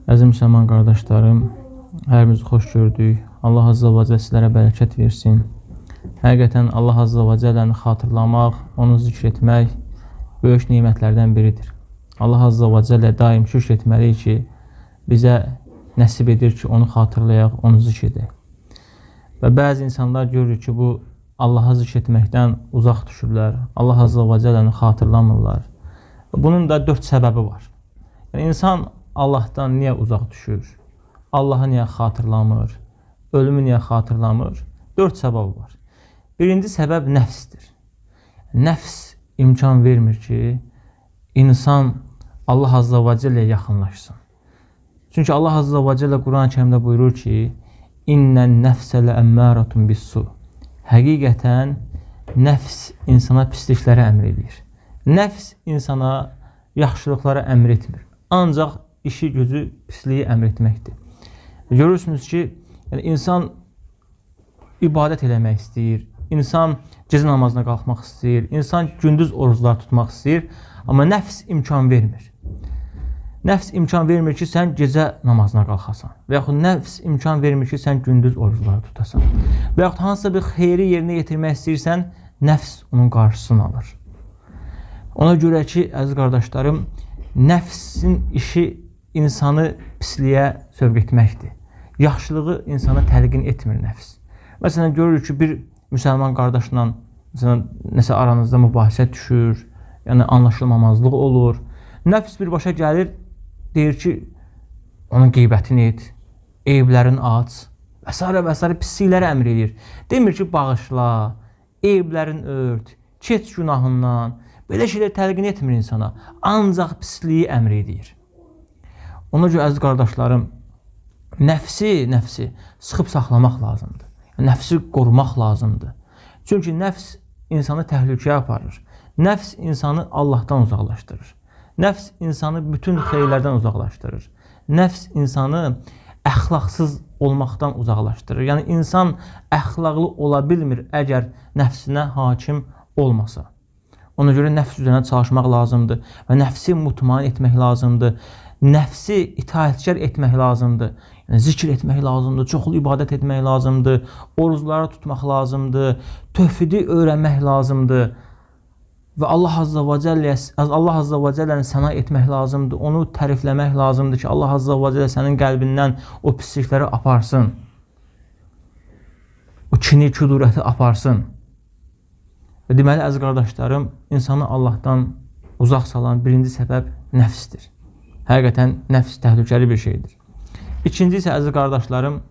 Əziz müsəlman qardaşlarım, hər birinizi xoş gördük. Allah Azza və Cəllə sizlərə bərəkət versin. Həqiqətən Allah Azza və Cəlləni xatırlamaq, onu zikr etmək böyük nemətlərdən biridir. Allah Azza və Cəllə daim şükr etməliyik ki, bizə nəsib edir ki, onu xatırlayaq, onu zikr edək. Və bəzi insanlar görür ki, bu Allah'a zikr etməkdən uzaq düşürlər. Allah Azza və Cəlləni xatırlamırlar. Bunun da 4 səbəbi var. Yəni, insan Allahdan niyə uzaq düşür? Allah'ı niyə xatırlamır? Ölümü niyə xatırlamır? 4 səbəb var. Birinci səbəb nəfsdir. Nəfs imkan vermir ki, insan Allah Azza və Cəlləyə yaxınlaşsın. Çünki Allah Azza və Cəllə Quran-ı Kərimdə buyurur ki, İnnən nəfsə ləəmməratun bis-su. Həqiqətən nəfs insana pisliklərə əmr edir. Nəfs insana yaxşılıqlara əmr etmir. Ancaq işi gücü pisliyi əmr etməkdir. Görürsünüz ki, yəni insan ibadət eləmək istəyir, insan gecə namazına qalxmaq istəyir, insan gündüz oruclar tutmaq istəyir, amma nəfs imkan vermir. Nəfs imkan vermir ki, sən gecə namazına qalxasan və yaxud nəfs imkan vermir ki, sən gündüz orucları tutasan və yaxud hansısa bir xeyri yerinə yetirmək istəyirsən, nəfs onun qarşısını alır. Ona görə ki, əziz qardaşlarım, nəfsin işi insanı pisliyə sövq etməkdir. Yaxşılığı insana təlqin etmir nəfs. Məsələn, görürük ki, bir müsəlman qardaşla nəsə aranızda mübahisə düşür, yəni anlaşılmamazlıq olur. Nəfs birbaşa gəlir, deyir ki, onun qeybətini et, eyblərini aç və s. pisliklərə əmr edir. Demir ki, bağışla, eyblərini ört, keç günahından. Belə şeylər təlqin etmir insana, ancaq pisliyi əmr edir. Ona görə əziz qardaşlarım, nəfsi sıxıb saxlamaq lazımdır. Nəfsi qorumaq lazımdır. Çünki nəfs insanı təhlükəyə aparır. Nəfs insanı Allahdan uzaqlaşdırır. Nəfs insanı bütün xeyirlərdən uzaqlaşdırır. Nəfs insanı əxlaqsız olmaqdan uzaqlaşdırır. Yəni, insan əxlaqlı ola bilmir əgər nəfsinə hakim olmasa. Ona görə nəfs üzrə çalışmaq lazımdır və nəfsi mutmain etmək lazımdır. Nəfsi itaətkar etmək lazımdır. Yəni, zikr etmək lazımdır, çoxlu ibadət etmək lazımdır, orucları tutmaq lazımdır, tövhidi öyrənmək lazımdır və Allah Azza və Cəlləni səna etmək lazımdır, onu tərifləmək lazımdır ki, Allah Azza və Cəllə sənin qəlbindən o pislikləri aparsın, o kini, kudurəti aparsın. Və deməli, əziz qardaşlarım, insanı Allahdan uzaq salan birinci səbəb nəfsdir. Həqiqətən nəfs təhlükəli bir şeydir. İkinci isə, əziz qardaşlarım,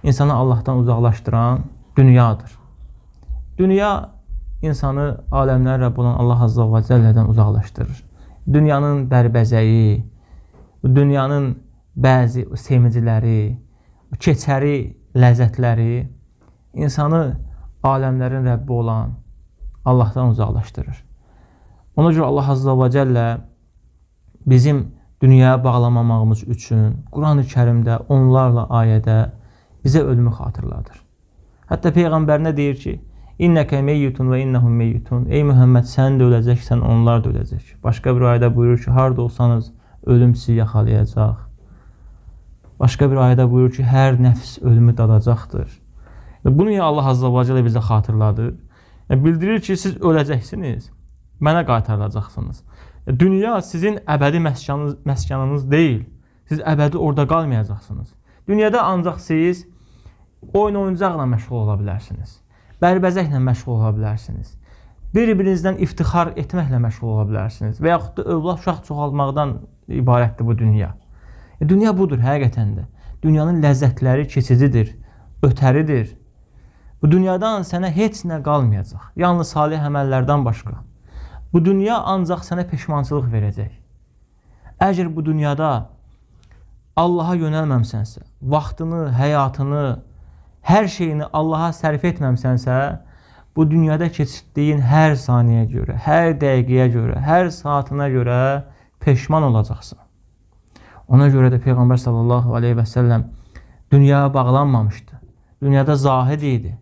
insanı Allahdan uzaqlaşdıran dünyadır. Dünya insanı aləmlər Rəbb olan Allah Azza və Cəllədən uzaqlaşdırır. Dünyanın bərbəzəyi, dünyanın bəzi sevinciləri, keçəri ləzzətləri insanı aləmlərin Rəbbi olan Allahdan uzaqlaşdırır. Ona görə Allah Azza və Cəllə bizim dünyaya bağlamamağımız üçün Quran-ı Kərimdə onlarla ayədə bizə ölümü xatırladır. Hətta Peyğəmbərinə deyir ki, İnnəkə meyyitun və innəhum meyyitun. Ey Mühəmməd, sən də öləcəksən, onlar da öləcək. Başqa bir ayədə buyurur ki, harada olsanız ölüm sizi yaxalayacaq. Başqa bir ayədə buyurur ki, hər nəfs ölümü dadacaqdır. Bunu ya Allah Azza və Cəllə bizə xatırladır. Bildirir ki, siz öləcəksiniz, mənə qaytarılacaqsınız. Dünya sizin əbədi məskanınız deyil. Siz əbədi orada qalmayacaqsınız. Dünyada ancaq siz oyun-oyuncaqla məşğul ola bilərsiniz. Bərbəzəklə məşğul ola bilərsiniz. Bir-birinizdən iftixar etməklə məşğul ola bilərsiniz. Və yaxud da övlad uşaq çoxaltmaqdan ibarətdir bu dünya. Dünya budur, həqiqətən də. Dünyanın ləzzətləri keçicidir, ötəridir. Bu dünyadan sənə heç nə qalmayacaq. Yalnız salih əməllərdən başqa. Bu dünya ancaq sənə peşmançılıq verəcək. Əgər bu dünyada Allaha yönəlməmsənsə, vaxtını, həyatını, hər şeyini Allaha sərf etməmsənsə, bu dünyada keçirdiyin hər saniyə görə, hər dəqiqəyə görə, hər saatına görə peşman olacaqsın. Ona görə də Peyğəmbər sallallahu aleyhi və səlləm dünyaya bağlanmamışdı. Dünyada zahid idi.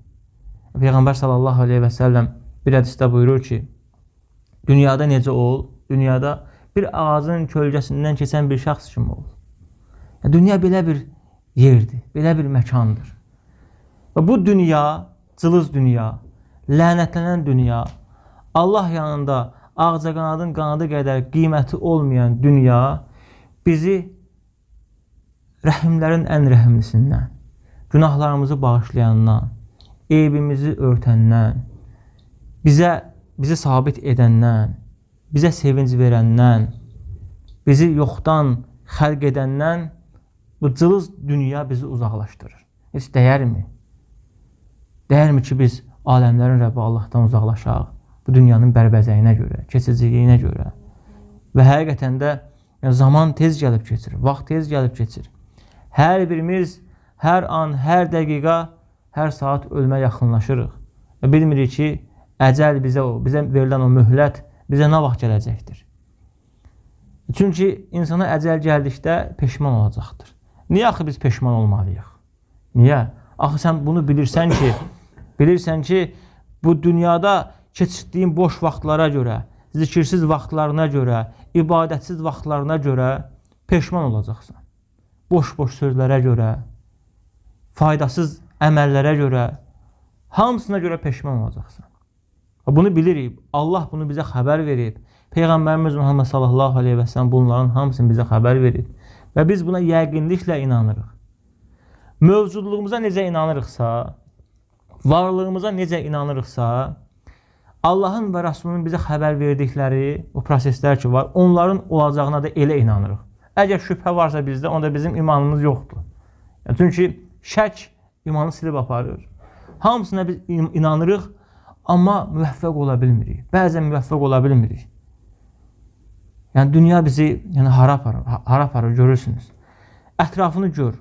Peyğəmbər sallallahu aleyhi və səlləm bir hədisdə buyurur ki, dünyada necə ol? Dünyada bir ağacın kölgəsindən keçən bir şəxs kimi ol. Dünya belə bir yerdir, belə bir məkandır. Və bu dünya, cılız dünya, lənətlənən dünya, Allah yanında ağcaqanadın qanadı qədər qiyməti olmayan dünya bizi rəhimlərin ən rəhimlisindən, günahlarımızı bağışlayandan, eybimizi örtəndən, bizi sabit edəndən, bizə sevinc verəndən, bizi yoxdan xəlq edəndən bu cılız dünya bizi uzaqlaşdırır. Heç dəyərmi? Dəyərmi ki, biz aləmlərin Rəbbi Allahdan uzaqlaşaq? Bu dünyanın bərbəzəyinə görə, keçiciliyinə görə. Və həqiqətən də zaman tez gəlib keçir, vaxt tez gəlib keçir. Hər birimiz hər an, hər dəqiqə, hər saat ölmə yaxınlaşırıq. Və bilmirik ki, əcəl bizə verilən o möhlət bizə nə vaxt gələcəkdir. Çünki insana əcəl gəldikdə peşman olacaqdır. Niyə axı biz peşman olmalıyıq? Niyə? Axı sən bunu bilirsən ki, bu dünyada keçirdiyin boş vaxtlara görə, zikirsiz vaxtlarına görə, ibadətsiz vaxtlarına görə peşman olacaqsan. Boş-boş sözlərə görə, faydasız əməllərə görə, hamısına görə peşman olacaqsan. Bunu bilirik. Allah bunu bizə xəbər verib. Peyğəmbərimiz Muhammed sallallahu aleyhi və səlləm bunların hamısını bizə xəbər verib. Və biz buna yəqinliklə inanırıq. Mövcudluğumuza necə inanırıqsa, varlığımıza necə inanırıqsa, Allahın və Rasulunun bizə xəbər verdikləri o proseslər ki var, onların olacağına da elə inanırıq. Əgər şübhə varsa bizdə, onda bizim imanımız yoxdur. Çünki şək imanı silib aparır. Hamısına biz inanırıq, amma müvəffəq ola bilmirik. Bəzən müvəffəq ola bilmirik. Yəni, dünya bizi hara aparır, görürsünüz. Ətrafını gör.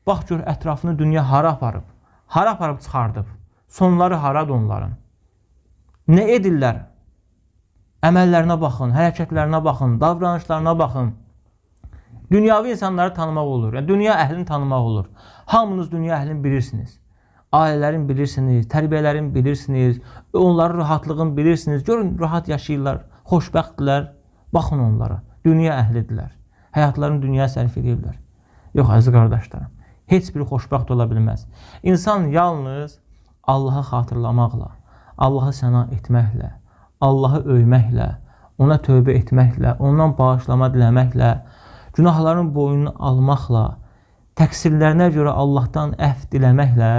Bax, gör, ətrafını dünya hara aparıb çıxardıb. Sonları haradır onların. Nə edirlər? Əməllərinə baxın, hərəkətlərinə baxın, davranışlarına baxın. Dünyavi insanları tanımaq olur. Yəni, dünya əhlini tanımaq olur. Hamınız dünya əhlini bilirsiniz. Ailələrin bilirsiniz, tərbiyələrin bilirsiniz, onların rahatlığını bilirsiniz. Görün, rahat yaşayırlar, xoşbəxtdirlər. Baxın onlara. Dünya əhlidirlər. Həyatlarını dünyaya sərf edirlər. Yox, əziz qardaşlarım, heç biri xoşbəxt ola bilməz. İnsan yalnız Allahı xatırlamaqla, Allahı səna etməklə, Allahı öyməklə, ona tövbə etməklə, ondan bağışlama diləməklə, günahların boynunu almaqla, təqsirlərinə görə Allahdan əfv diləməklə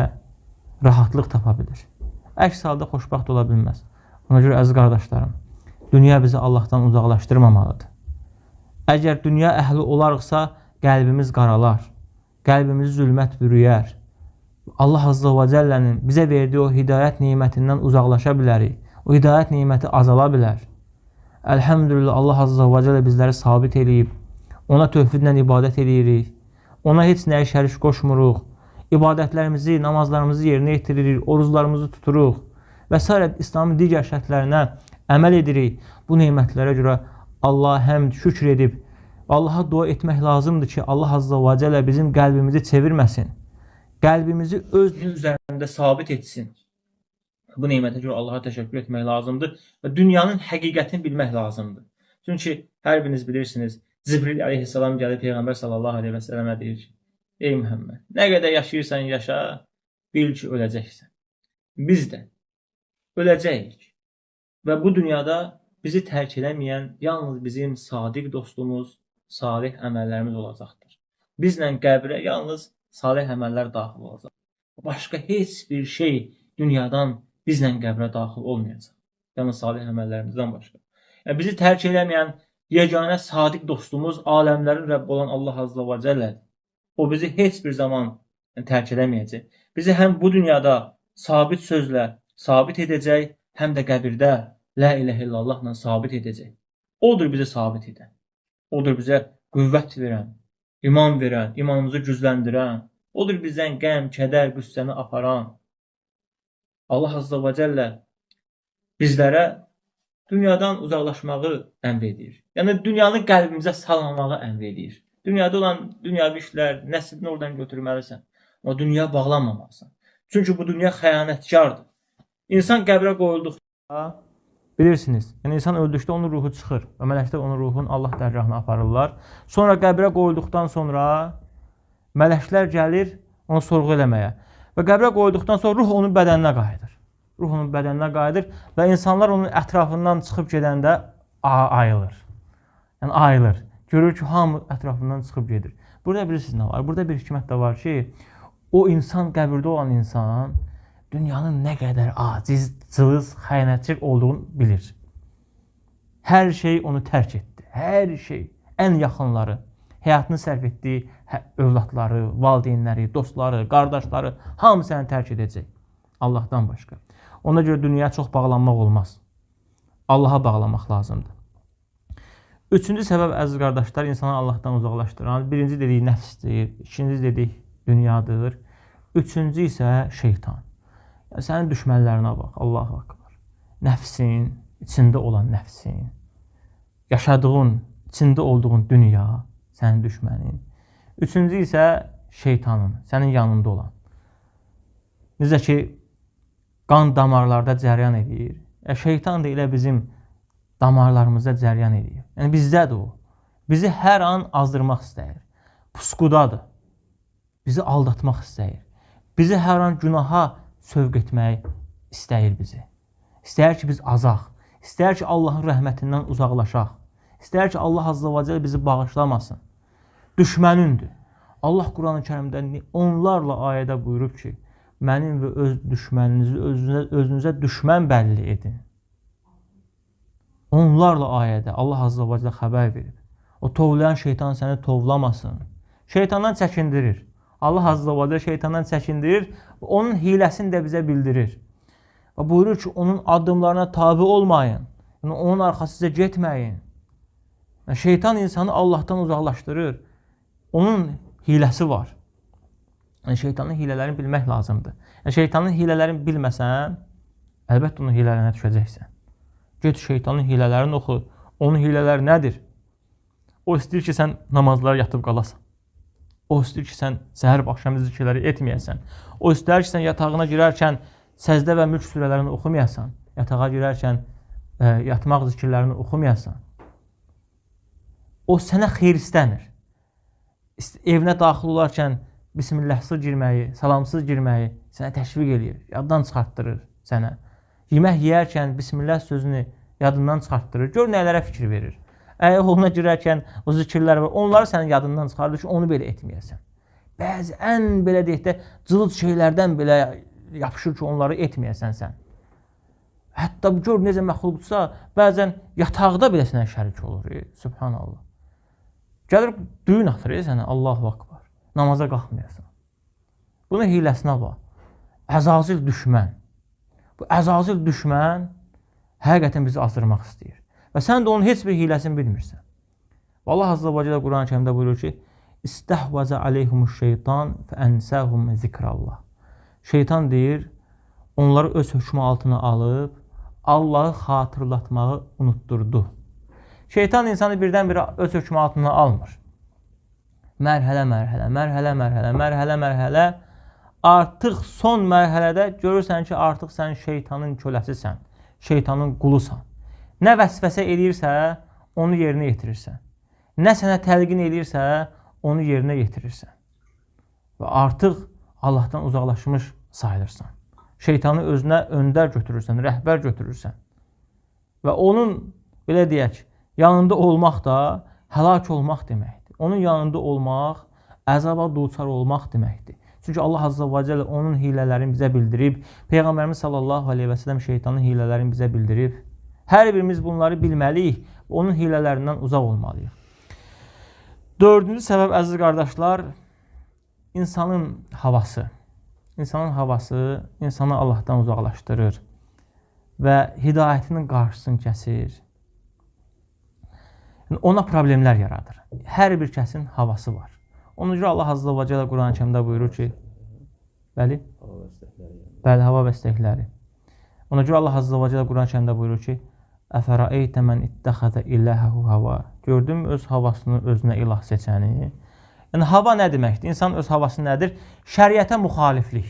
rahatlıq tapa bilir. Əks halda xoşbəxt ola bilməz. Ona görə əziz qardaşlarım, dünya bizi Allahdan uzaqlaşdırmamalıdır. Əgər dünya əhli olarıqsa, qəlbimiz qaralar, qəlbimizi zülmət bürüyər. Allah Azza və Cəllənin bizə verdiyi o hidayət nemətindən uzaqlaşa bilərik. O hidayət neməti azala bilər. Əlhəmdülillah, Allah Azza və Cəllə bizləri sabit edib. Ona tövhidlə ibadət edirik. Ona heç nəyə şərik qoşmuruq. İbadətlərimizi, namazlarımızı yerinə yetiririk, oruclarımızı tuturuq və s. İslamın digər şərtlərinə əməl edirik. Bu neymətlərə görə Allaha həmd, şükür edib Allaha dua etmək lazımdır ki, Allah Azza və Cəllə bizim qəlbimizi çevirməsin. Qəlbimizi öz üzərində sabit etsin. Bu neymətə görə Allaha təşəkkür etmək lazımdır və dünyanın həqiqətini bilmək lazımdır. Çünki hər biriniz bilirsiniz, Cibril əleyhissalam gəlib Peyğəmbər sallallahu aleyhi və səlləmə deyir ki, ey Muhammed, nə qədər yaşayırsan yaşa, bil ki, öləcəksən. Biz də öləcəyik və bu dünyada bizi tərk eləməyən yalnız bizim sadiq dostumuz, salih əməllərimiz olacaqdır. Bizlə qəbrə yalnız salih əməllər daxil olacaq. Başqa heç bir şey dünyadan bizlə qəbrə daxil olmayacaq. Yalnız salih əməllərimizdən başqa. Yəni, bizi tərk eləməyən yeganə sadiq dostumuz aləmlərin Rəbbi olan Allah Azza və Cəllədir. O bizi heç bir zaman tərk eləməyəcək. Bizi həm bu dünyada sabit sözlə sabit edəcək, həm də qəbirdə La iləhə illallahla sabit edəcək. Odur bizi sabit edən. Odur bizə qüvvət verən, iman verən, imanımızı gücləndirən. Odur bizdən qəm, kədər, qüssəni aparan. Allah Azza və Cəllə bizlərə dünyadan uzaqlaşmağı əmr edir. Yəni, dünyanı qəlbimizə salmamağı əmr edir. Dünyada olan dünyavi işlər, nəslini oradan götürməlisən. Amma dünya bağlanmamalısan. Çünki bu dünya xəyanətkardır. İnsan qəbrə qoyulduqda, bilirsiniz, yəni insan öldükdə onun ruhu çıxır və mələklər onun ruhunu Allah dərgahına aparırlar. Sonra qəbrə qoyulduqdan sonra Mələklər gəlir onu sorğu eləməyə. Və qəbrə qoyduqdan sonra ruh onun bədəninə qayıdır. Ruh onun bədəninə qayıdır və insanlar onun ətrafından çıxıb gedəndə ayılır. Yəni ayılır. Görür ki, hamı ətrafından çıxıb gedir. Burada bilirsiniz nə var? Burada bir hikmət də var ki, o insan, qəbirdə olan insan dünyanın nə qədər aciz, cılız, xəyanətçi olduğunu bilir. Hər şey onu tərk etdi. Hər şey, ən yaxınları, həyatını sərf etdiyi övladları, valideynləri, dostları, qardaşları hamı səni tərk edəcək. Allahdan başqa. Ona görə dünyaya çox bağlanmaq olmaz. Allaha bağlamaq lazımdır. Üçüncü səbəb, əziz qardaşlar, insanı Allahdan uzaqlaşdıran. Birinci dedik nəfsdir, ikinci dedik dünyadır. Üçüncü isə şeytan. Yəni, sənin düşmənlərinə bax, Allahu Akbar. Nəfsin, içində olan nəfsin, yaşadığın, içində olduğun dünya, sənin düşmənin. Üçüncü isə şeytanın, sənin yanında olan. Necə ki, qan damarlarda cəryan edir. Şeytan da elə bizim damarlarımızda cəryan edir. Yəni, bizdədir o. Bizi hər an azdırmaq istəyir. Pusqudadır. Bizi aldatmaq istəyir. Bizi hər an günaha sövq etmək istəyir bizi. İstəyir ki, biz azaq. İstəyir ki, Allahın rəhmətindən uzaqlaşaq. İstəyir ki, Allah Azza və Cəllə bizi bağışlamasın. Düşmənindir. Allah Quran-ı Kərimdə onlarla ayədə buyurub ki, mənim və öz düşməninizi özünüzə düşmən bəlli edin. Onlarla ayədə Allah Azza və Cəllə xəbər verir. O tovlayan şeytan səni tovlamasın. Şeytandan çəkindirir. Allah Azza və Cəllə şeytandan çəkindirir və onun hiləsini də bizə bildirir. Və buyurur ki, onun addımlarına tabi olmayın. Yəni, onun arxasıca getməyin. Yəni, şeytan insanı Allahdan uzaqlaşdırır. Onun hiləsi var. Yəni, şeytanın hilələrini bilmək lazımdır. Yəni, şeytanın hilələrini bilməsən, əlbəttə onun hilələrinə düşəcəksən. Get şeytanın hilələrini oxu. Onun hilələri nədir? O istəyir ki, sən namazlara yatıb qalasan. O istəyir ki, sən səhər axşam zikirləri etməyəsən. O istəyir ki, sən yatağına girərkən Səzdə və Mülk surələrini oxumayasan. Yatağa girərkən yatmaq zikirlərini oxumayasan. O sənə xeyir istəmir. Evinə daxil olarkən Bismillahsız girməyi, salamsız girməyi sənə təşviq edir. Yaddan çıxartdırır sənə. Yemək yeyərkən Bismillah sözünü yadından çıxartdırır. Gör nələrə fikir verir. Əgər yoluna girərkən o zikirlər var, onları sənin yadından çıxardır ki, onu belə etməyəsən. Bəzi ən belə deyək də cılız şeylərdən belə yapışır ki, onları etməyəsən sən. Hətta gör necə məxluqdursa, bəzən yataqda belə sənə şərik olur. Subhanallah. Gəlir, düyün atır sənə, Allahu Akbar. Namaza qalxmayasan. Bunun hiləsinə bax. Əzazil düşmən. Bu əzazil düşmən həqiqətən bizi azdırmaq istəyir. Və sən də onun heç bir hiləsini bilmirsən. Allah Azza və Cəllə Quran-ı Kərimdə buyurur ki, İstəhvəzə aleyhumuş şeytan fəənsəhum zikrallah. Şeytan deyir, onları öz hökmü altına alıb, Allahı xatırlatmağı unutturdu. Şeytan insanı birdən-birə öz hökmü altına almır. Mərhələ, artıq son mərhələdə görürsən ki, artıq sən şeytanın köləsisən, şeytanın qulusan. Nə vəsvəsə edirsə, onu yerinə yetirirsən. Nə sənə təlqin edirsə, onu yerinə yetirirsən. Və artıq Allahdan uzaqlaşmış sayılırsan. Şeytanı özünə öndər götürürsən, rəhbər götürürsən. Və onun, belə deyək, yanında olmaq da həlak olmaq deməkdir. Onun yanında olmaq, əzaba duçar olmaq deməkdir. Çünki Allah Azza və Cəllə onun hilələrini bizə bildirib, Peyğəmbərimiz sallallahu aleyhi və səlləm şeytanın hilələrini bizə bildirib. Hər birimiz bunları bilməliyik, onun hilələrindən uzaq olmalıyıq. Dördüncü səbəb, əziz qardaşlar, insanın havası. İnsanın havası insanı Allahdan uzaqlaşdırır və hidayətinin qarşısını kəsir. Ona problemlər yaradır. Hər bir kəsin havası var. Ona görə Allah Azza və Cəllə Quran-ı Kərimdə buyurur ki, bəli, hava və istəkləri. Ona görə Allah Azza və Cəllə Quran-ı Kərimdə buyurur ki, Əfərəeytə mən ittəxədə illəhəhu hava. Gördün mü öz havasını özünə ilah seçəni? Yəni, hava nə deməkdir? İnsanın öz havası nədir? Şəriətə müxaliflik.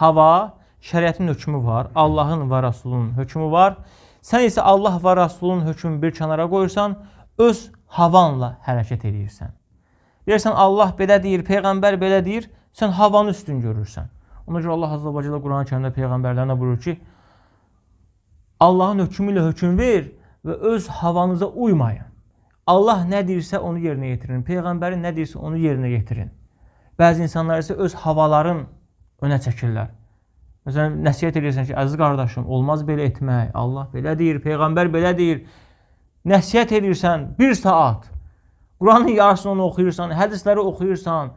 Hava, şəriətin hökmü var, Allahın və Rasulunun hökmü var. Sən isə Allah və Rasulunun hökmünü bir kənara qoyursan, öz havanla hərəkət edirsən. Deyirsən, Allah belə deyir, Peyğəmbər belə deyir, sən havanı üstün görürsən. Ona görə Allah Azza və Cəllə Quran-ı Kərimdə Peyğəmbərlərinə buyurur ki, Allahın hökmü ilə hökm ver və öz havanıza uymayın. Allah nə deyirsə onu yerinə yetirin. Peyğəmbərin nə deyirsə onu yerinə yetirin. Bəzi insanlar isə öz havaların önə çəkirlər. Məsələn, nəsihət edirsən ki, əziz qardaşım, olmaz belə etmək. Allah belə deyir, Peyğəmbər belə deyir. Nəsihət edirsən 1 saat. Quranın yarısını onu oxuyursan, hədisləri oxuyursan,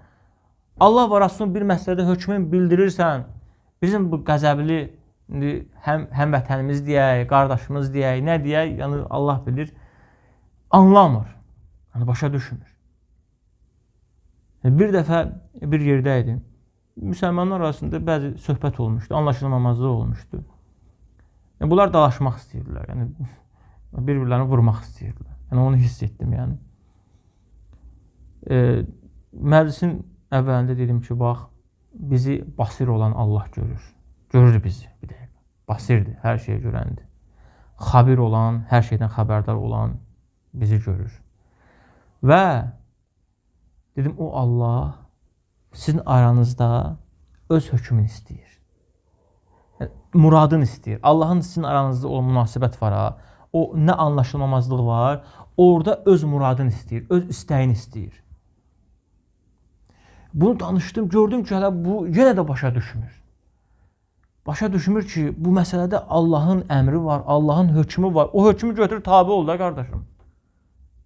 Allah və Rasulun bir məsələdə hökmün bildirirsən, bizim bu qəzəbli həmvətənimiz deyək, qardaşımız deyək, nə deyək, yəni Allah bilir, anlamır, yəni başa düşmür. Bir dəfə bir yerdə idim, müsəlmanlar arasında bəzi söhbət olmuşdu, anlaşılmamazlıq olmuşdu. Bunlar dalaşmaq istəyirdilər, yəni bir-birlərini vurmaq istəyirdilər. Yəni onu hiss etdim, yəni. Məclisin əvvəlində dedim ki, bax, bizi basir olan Allah görür. Görür bizi, bir dəqiqə. Basirdir, hər şeyi görəndir. Xabir olan, hər şeydən xəbərdar olan bizi görür. Və dedim, o Allah sizin aranızda öz hökmünü istəyir. Yəni, muradını istəyir. Allahın sizin aranızda olan münasibət var ha. O nə anlaşılmamazlıq var, orada öz muradını istəyir, öz istəyini istəyir. Bunu danışdım, gördüm ki, hələ bu yenə də başa düşmür. Başa düşmür ki, bu məsələdə Allahın əmri var, Allahın hökmü var. O hökmü götür, tabi ol da qardaşım.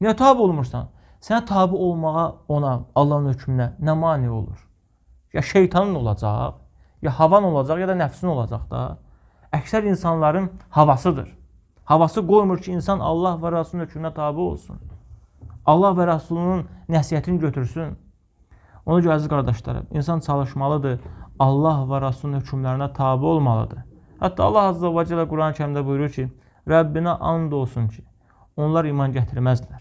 Niyə tabi olmursan? Sənə tabi olmağa ona, Allahın hökmünə nə mani olur? Ya şeytanın olacaq, ya havan olacaq, ya da nəfsin olacaq da. Əksər insanların havasıdır. Havası qoymur ki, insan Allah və Rasulun hökmünə tabi olsun. Allah və Rasulunun nəsiyyətini götürsün. Ona görə əziz qardaşlarım, insan çalışmalıdır, Allah və Rasulun hökmlərinə tabi olmalıdır. Hətta Allah Azza və Cəllə Quran-ı Kərimdə buyurur ki, Rəbbinə and olsun ki, onlar iman gətirməzlər.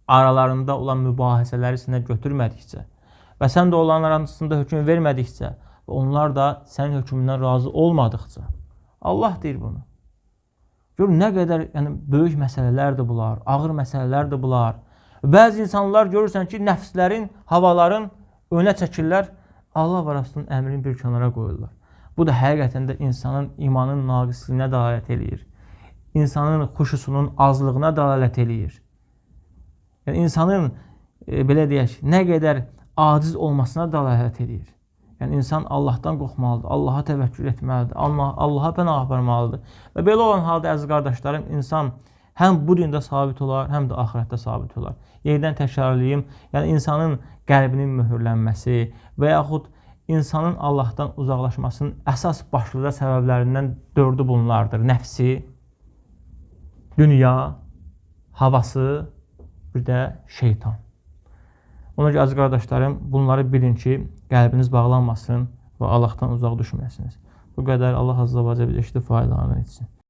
Aralarında olan mübahisələri sinə götürmədikcə və sən də onların arasında hökm vermədikcə və onlar da sənin hökmündən razı olmadıqca. Allah deyir bunu. Görün, nə qədər böyük məsələlərdir bunlar, ağır məsələlərdir bunlar. Bəzi insanlar görürsən ki, nəfslərin, havaların önə çəkirlər, Allah və Rasulun əmrini bir kənara qoyurlar. Bu da həqiqətən də insanın imanın naqisliyinə dəlalət eləyir. İnsanın xuşusunun azlığına dəlalət eləyir. Yəni, insanın, belə deyək, nə qədər aciz olmasına dəlalət eləyir. Yəni, insan Allahdan qorxmalıdır, Allaha təvəkkül etməlidir, Allaha pənah aparmalıdır. Və belə olan halda, əziz qardaşlarım, insan həm bu dində sabit olar, həm də axirətdə sabit olar. Yenidən təkrarlayım, yəni insanın qəlbinin möhürlənməsi və yaxud insanın Allahdan uzaqlaşmasının əsas başlıca səbəblərindən 4-ü bunlardır. Nəfsi, dünya, havası, bir də şeytan. Ona görə əziz qardaşlarım, bunları bilin ki, qəlbiniz bağlanmasın və Allahdan uzaq düşməyəsiniz. Bu qədər Allah Azza və Cəllə eşidib faydalarını etsin.